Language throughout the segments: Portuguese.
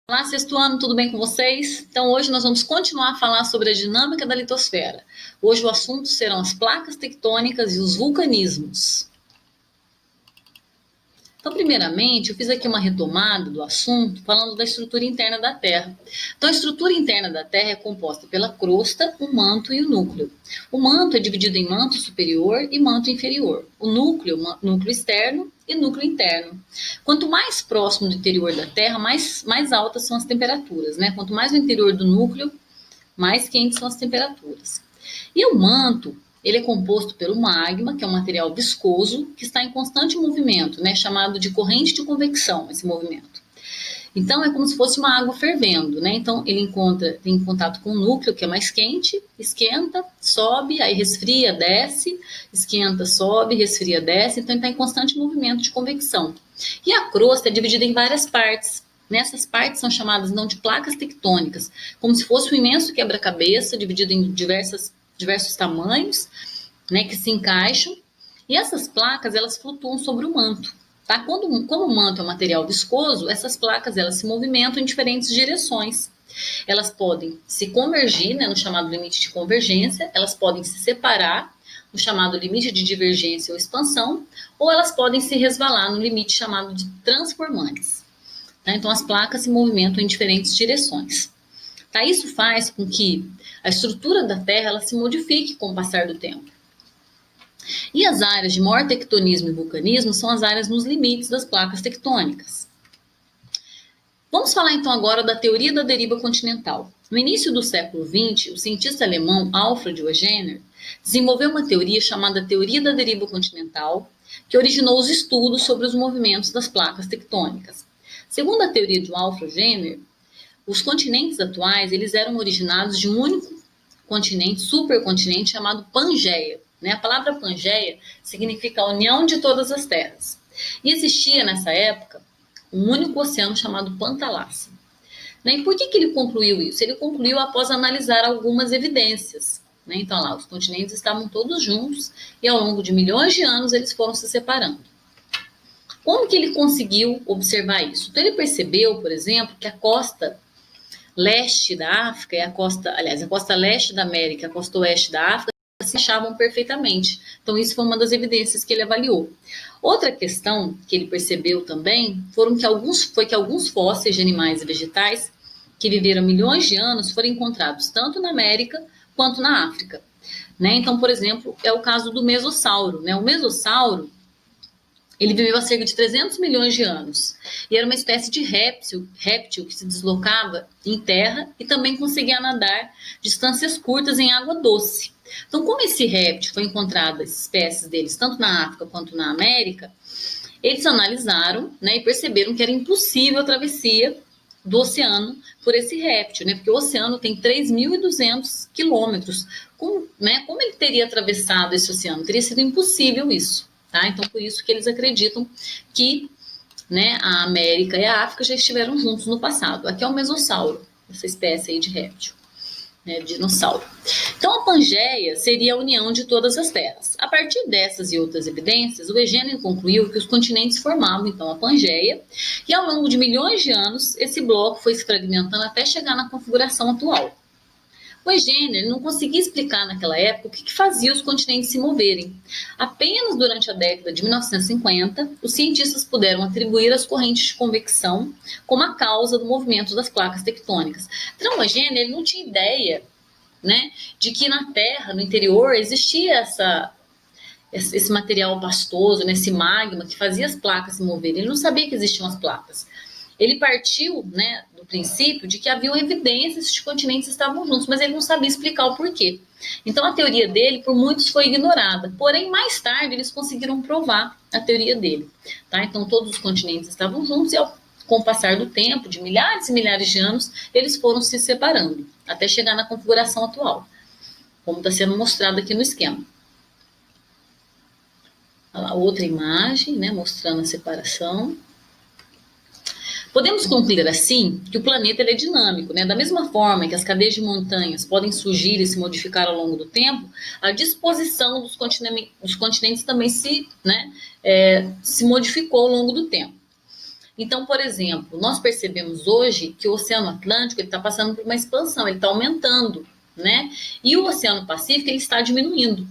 Olá, sexto ano, tudo bem com vocês? Então, hoje nós vamos continuar a falar sobre a dinâmica da litosfera. Hoje o assunto serão as placas tectônicas e os vulcanismos. Então, primeiramente, eu fiz aqui uma retomada do assunto falando da estrutura interna da Terra. Então, a estrutura interna da Terra é composta pela crosta, o manto e o núcleo. O manto é dividido em manto superior e manto inferior. O núcleo, núcleo externo e núcleo interno. Quanto mais próximo do interior da Terra, mais altas são as temperaturas, né? Quanto mais no interior do núcleo, mais quentes são as temperaturas. E o manto, ele é composto pelo magma, que é um material viscoso, que está em constante movimento, né, chamado de corrente de convecção, esse movimento. Então, é como se fosse uma água fervendo, né? Então, ele tem contato com o núcleo, que é mais quente, esquenta, sobe, aí resfria, desce, esquenta, sobe, resfria, desce. Então, ele está em constante movimento de convecção. E a crosta é dividida em várias partes. Nessas partes são chamadas não de placas tectônicas, como se fosse um imenso quebra-cabeça dividido em diversos tamanhos, né, que se encaixam. E essas placas, elas flutuam sobre o manto. Tá? Como o manto é um material viscoso, essas placas elas se movimentam em diferentes direções. Elas podem se convergir, né, no chamado limite de convergência, elas podem se separar, no chamado limite de divergência ou expansão, ou elas podem se resvalar no limite chamado de transformantes. Tá? Então, as placas se movimentam em diferentes direções. Tá? Isso faz com que a estrutura da Terra ela se modifique com o passar do tempo. E as áreas de maior tectonismo e vulcanismo são as áreas nos limites das placas tectônicas. Vamos falar então agora da teoria da deriva continental. No início do século XX, o cientista alemão Alfred Wegener desenvolveu uma teoria chamada teoria da deriva continental, que originou os estudos sobre os movimentos das placas tectônicas. Segundo a teoria de Alfred Wegener, os continentes atuais eles eram originados de um único continente, supercontinente chamado Pangeia. Né? A palavra Pangeia significa a união de todas as terras. E existia nessa época um único oceano chamado Pantalácia. Né? E por que ele concluiu isso? Ele concluiu após analisar algumas evidências. Né? Então, lá, os continentes estavam todos juntos e ao longo de milhões de anos eles foram se separando. Como que ele conseguiu observar isso? Então, ele percebeu, por exemplo, que a costa leste da África e a costa leste da América, a costa oeste da África se achavam perfeitamente. Então, isso foi uma das evidências que ele avaliou. Outra questão que ele percebeu também foi que alguns fósseis de animais e vegetais que viveram milhões de anos foram encontrados tanto na América quanto na África. Né? Então, por exemplo, é o caso do mesossauro. Né? O mesossauro ele viveu há cerca de 300 milhões de anos e era uma espécie de réptil que se deslocava em terra e também conseguia nadar distâncias curtas em água doce. Então, como esse réptil foi encontrado, as espécies deles, tanto na África quanto na América, eles analisaram, né, e perceberam que era impossível a travessia do oceano por esse réptil, né, porque o oceano tem 3.200 quilômetros. Como ele teria atravessado esse oceano? Teria sido impossível isso. Tá? Então, por isso que eles acreditam que, né, a América e a África já estiveram juntos no passado. Aqui é o mesossauro, essa espécie aí de réptil, né, dinossauro. Então, a Pangeia seria a união de todas as terras. A partir dessas e outras evidências, o Wegener concluiu que os continentes formavam, então, a Pangeia, e ao longo de milhões de anos, esse bloco foi se fragmentando até chegar na configuração atual. O Wegener não conseguia explicar naquela época o que fazia os continentes se moverem. Apenas durante a década de 1950, os cientistas puderam atribuir as correntes de convecção como a causa do movimento das placas tectônicas. Então, o Wegener não tinha ideia, né, de que na Terra, no interior, existia esse material pastoso, né, esse magma que fazia as placas se moverem. Ele não sabia que existiam as placas. Ele partiu, né, do princípio de que haviam evidências de que os continentes estavam juntos, mas ele não sabia explicar o porquê. Então, a teoria dele, por muitos, foi ignorada. Porém, mais tarde, eles conseguiram provar a teoria dele. Tá? Então, todos os continentes estavam juntos e, com o passar do tempo, de milhares e milhares de anos, eles foram se separando, até chegar na configuração atual, como está sendo mostrado aqui no esquema. Outra imagem, né, mostrando a separação. Podemos concluir assim que o planeta é dinâmico, né? Da mesma forma que as cadeias de montanhas podem surgir e se modificar ao longo do tempo, a disposição dos continentes também se modificou ao longo do tempo. Então, por exemplo, nós percebemos hoje que o Oceano Atlântico está passando por uma expansão, ele está aumentando, né? E o Oceano Pacífico ele está diminuindo,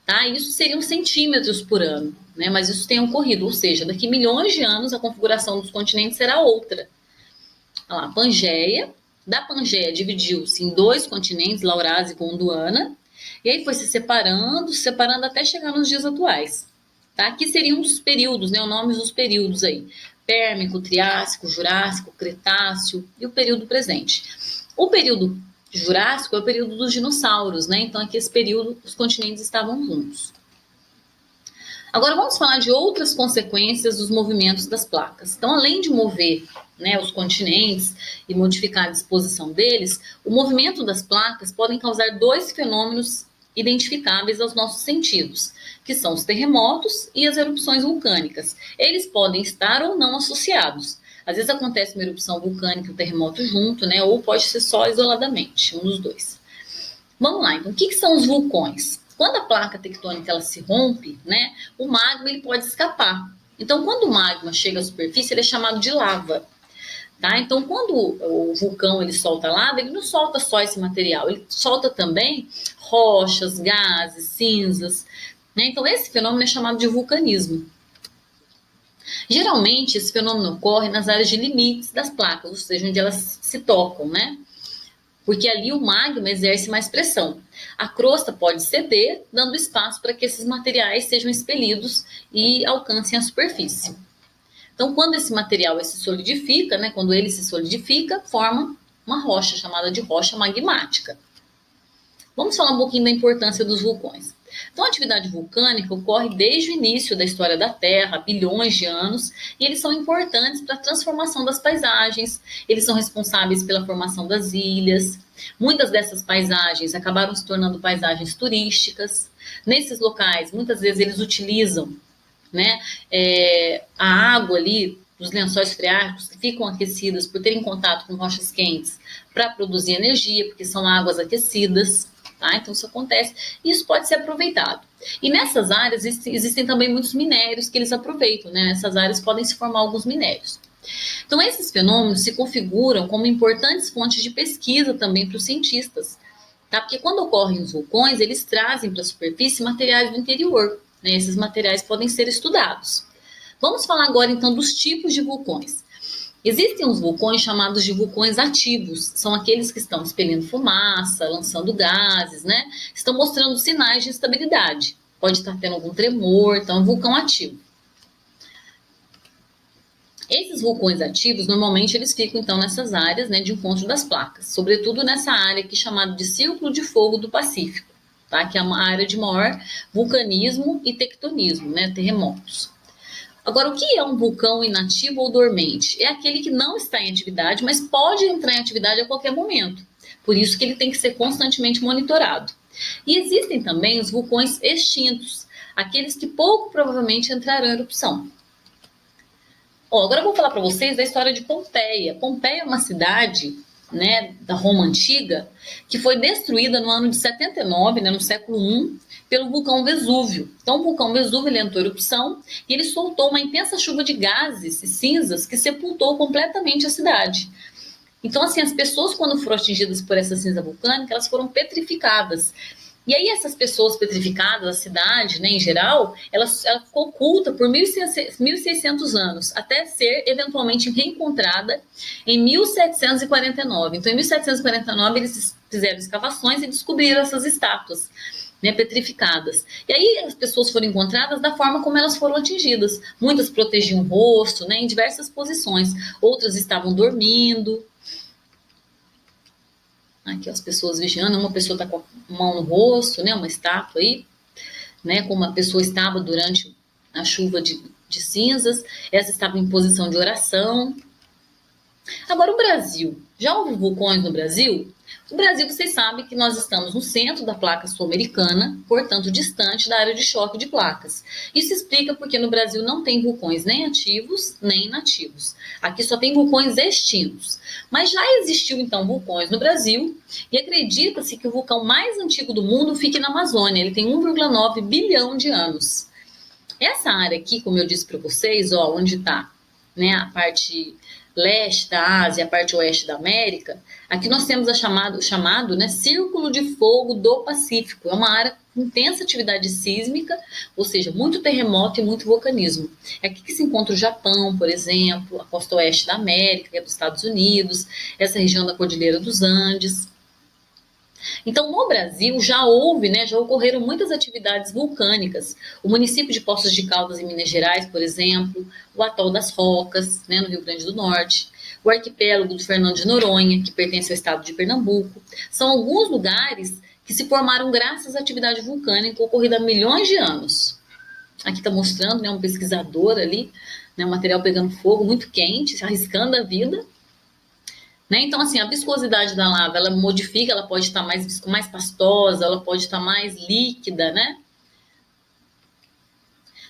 tá? Isso seriam centímetros por ano, né? Mas isso tem ocorrido, ou seja, daqui a milhões de anos a configuração dos continentes será outra. Olha lá, Pangeia. Da Pangeia dividiu-se em dois continentes, Laurásia e Gondwana, e aí foi se separando até chegar nos dias atuais. Tá? Aqui seriam os períodos, né, os nomes dos períodos aí. Pérmico, Triássico, Jurássico, Cretáceo e o período presente. O período Jurássico é o período dos dinossauros, né? Então aqui esse período os continentes estavam juntos. Agora vamos falar de outras consequências dos movimentos das placas. Então, além de mover, né, os continentes e modificar a disposição deles, o movimento das placas podem causar dois fenômenos identificáveis aos nossos sentidos, que são os terremotos e as erupções vulcânicas. Eles podem estar ou não associados. Às vezes acontece uma erupção vulcânica e um terremoto junto, né, ou pode ser só isoladamente, um dos dois. Vamos lá, então, o que são os vulcões? Quando a placa tectônica ela se rompe, né, o magma ele pode escapar. Então, quando o magma chega à superfície, ele é chamado de lava. Tá? Então, quando o vulcão ele solta lava, ele não solta só esse material, ele solta também rochas, gases, cinzas. Né? Então, esse fenômeno é chamado de vulcanismo. Geralmente, esse fenômeno ocorre nas áreas de limites das placas, ou seja, onde elas se tocam, né? Porque ali o magma exerce mais pressão. A crosta pode ceder, dando espaço para que esses materiais sejam expelidos e alcancem a superfície. Então, quando esse material se solidifica, né, quando ele se solidifica, forma uma rocha chamada de rocha magmática. Vamos falar um pouquinho da importância dos vulcões. Então, a atividade vulcânica ocorre desde o início da história da Terra, há bilhões de anos, e eles são importantes para a transformação das paisagens, eles são responsáveis pela formação das ilhas. Muitas dessas paisagens acabaram se tornando paisagens turísticas. Nesses locais, muitas vezes eles utilizam, né, a água ali dos lençóis freáticos que ficam aquecidas por terem contato com rochas quentes para produzir energia, porque são águas aquecidas. Tá? Então isso acontece e isso pode ser aproveitado. E nessas áreas existem também muitos minérios que eles aproveitam, né? Nessas áreas podem se formar alguns minérios. Então esses fenômenos se configuram como importantes fontes de pesquisa também para os cientistas, tá? Porque quando ocorrem os vulcões, eles trazem para a superfície materiais do interior, né? Esses materiais podem ser estudados. Vamos falar agora então dos tipos de vulcões. Existem os vulcões chamados de vulcões ativos, são aqueles que estão expelindo fumaça, lançando gases, né? Estão mostrando sinais de instabilidade. Pode estar tendo algum tremor, então é um vulcão ativo. Esses vulcões ativos, normalmente eles ficam então nessas áreas, né, de encontro das placas, sobretudo nessa área aqui chamada de Círculo de Fogo do Pacífico, tá? Que é uma área de maior vulcanismo e tectonismo, né, terremotos. Agora, o que é um vulcão inativo ou dormente? É aquele que não está em atividade, mas pode entrar em atividade a qualquer momento. Por isso que ele tem que ser constantemente monitorado. E existem também os vulcões extintos, aqueles que pouco provavelmente entrarão em erupção. Agora eu vou falar para vocês da história de Pompeia. Pompeia é uma cidade, né, da Roma Antiga, que foi destruída no ano de 79, né, no século I, pelo vulcão Vesúvio. Então o vulcão Vesúvio ele entrou em erupção e ele soltou uma intensa chuva de gases e cinzas que sepultou completamente a cidade. Então assim, as pessoas quando foram atingidas por essa cinza vulcânica, elas foram petrificadas. E aí essas pessoas petrificadas, a cidade, né, em geral, ela ficou oculta por 1.600 anos, até ser eventualmente reencontrada em 1749. Então em 1749 eles fizeram escavações e descobriram essas estátuas, né, petrificadas. E aí as pessoas foram encontradas da forma como elas foram atingidas. Muitas protegiam o rosto, né, em diversas posições. Outras estavam dormindo. Aqui as pessoas vigiando, uma pessoa está com a mão no rosto, né, uma estátua aí, né, como a pessoa estava durante a chuva de cinzas. Essa estava em posição de oração. Agora o Brasil. Já houve vulcões no Brasil? O Brasil, vocês sabem que nós estamos no centro da placa sul-americana, portanto distante da área de choque de placas. Isso explica porque no Brasil não tem vulcões nem ativos nem inativos. Aqui só tem vulcões extintos. Mas já existiu então vulcões no Brasil e acredita-se que o vulcão mais antigo do mundo fique na Amazônia. Ele tem 1,9 bilhão de anos. Essa área aqui, como eu disse para vocês, onde está né, a parte leste da Ásia, a parte oeste da América, aqui nós temos o chamado, né, Círculo de Fogo do Pacífico. É uma área com intensa atividade sísmica, ou seja, muito terremoto e muito vulcanismo. É aqui que se encontra o Japão, por exemplo, a costa oeste da América, que é dos Estados Unidos, essa região da Cordilheira dos Andes. Então, no Brasil, já houve, né, já ocorreram muitas atividades vulcânicas. O município de Poços de Caldas, em Minas Gerais, por exemplo, o Atol das Rocas, né, no Rio Grande do Norte, o arquipélago do Fernando de Noronha, que pertence ao estado de Pernambuco. São alguns lugares que se formaram graças à atividade vulcânica ocorrida há milhões de anos. Aqui está mostrando, né, um pesquisador ali, né, um material pegando fogo, muito quente, arriscando a vida. Né? Então, assim, a viscosidade da lava, ela modifica, ela pode estar mais pastosa, ela pode estar mais líquida, né?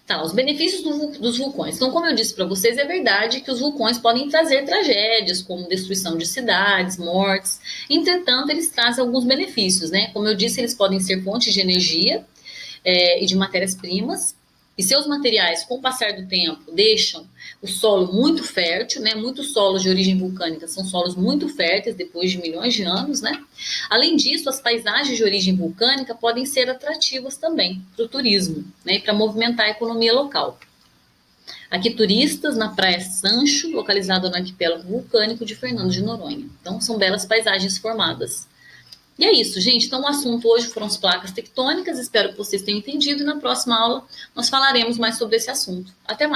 Tá, os benefícios dos vulcões. Então, como eu disse para vocês, é verdade que os vulcões podem trazer tragédias, como destruição de cidades, mortes. Entretanto, eles trazem alguns benefícios, né? Como eu disse, eles podem ser fontes de energia e de matérias-primas. E seus materiais, com o passar do tempo, deixam o solo muito fértil, né? Muitos solos de origem vulcânica são solos muito férteis depois de milhões de anos, né? Além disso, as paisagens de origem vulcânica podem ser atrativas também para o turismo, né? E para movimentar a economia local. Aqui, turistas na Praia Sancho, localizada no arquipélago vulcânico de Fernando de Noronha. Então, são belas paisagens formadas. E é isso, gente. Então, o assunto hoje foram as placas tectônicas. Espero que vocês tenham entendido. E na próxima aula nós falaremos mais sobre esse assunto. Até mais.